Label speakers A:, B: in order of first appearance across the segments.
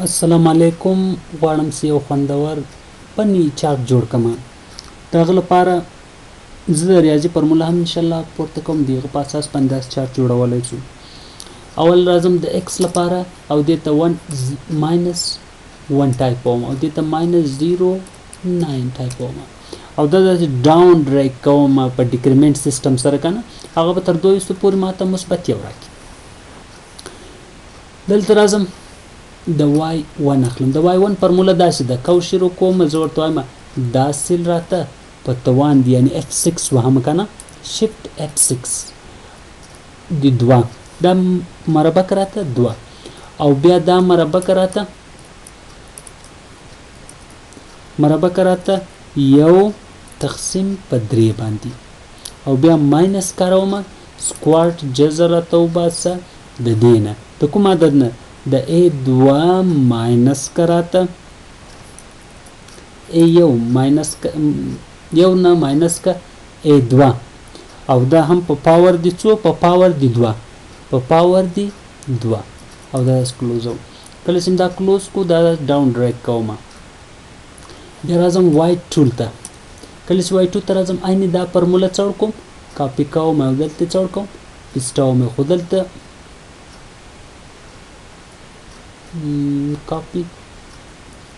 A: السلام علیکم. غواړم چې یو خوندور پنی چارټ جوړ کړم. د هغه لپاره زه د ریاضي فرموله هم انشاءالله پورته کوم. د هغه په اساس باندې داسې چارټ جوړولی شو. اول راځم د ایکس لپاره او دې ته 1 ماینس 1 ټایپ کوم او دې ته ماینس 0 9 ټایپ کوم او دا داسې ډاون ډریګ کوم په ډیکریمنټ سیستم سره که نه هغه به تر 200 پورې ماته مثبت یو راکړي. دلته راځم د y1 اخلم. د y1 فرموله داسې ده، کو شروع کوم زه ورته وایم دا سیل راته په توان دی یعنی F6 وهم که نه شفت F6 د 2 دا مربع که راته 2 او بیا دا مربع که راته یو تقسیم په 3 باندې او بیا ماینس کاروم سکوارټ جذر راته وباسه د دې نه د کوم عدد نه د A2 ماینس کراته A1 ماینس یو نه ماینس کا A2 او دا هم په پاور دی څو په پاور دی 2 په پاور دی 2 او دا کلوزو. کله چې دا کلوز کو دا ډاون ډریګ کوم. بیا راځم Y2 ته. کله چې Y2 ته راځم عین دا فرموله څوړ کوم کاپی کوم او دلته څوړ کوم پیسټاوم خو دلته کاپی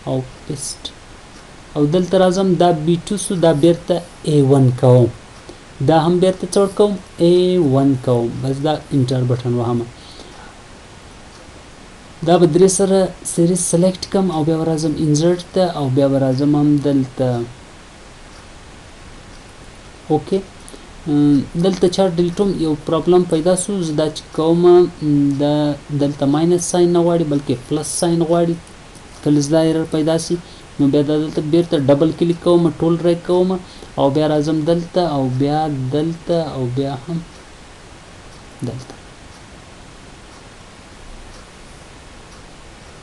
A: او پیسټ او دلته راځم دا B2 سو دا بیرته A1 کوم دا هم بیرته څوړ کوم A1 کوم بس دا انټر بټن وهم دا به درې سره سیریز سلیکټ کوم او بیا راځم انسرټ ته او بیا راځم هم دلته اوکې دلته چارټ ډیلیټوم یو پرابلم پیدا سو زه دا چې کوم دا دلته ماینس ساین نه غواړي بلکې پلس ساین غواړي. کله چې دا ایرر پیدا سي نو بیا دلته بیرته ډبل کلیک کوم ټول ډریګ کوم او بیا راځم دلته او بیا دلته او بیا هم دلته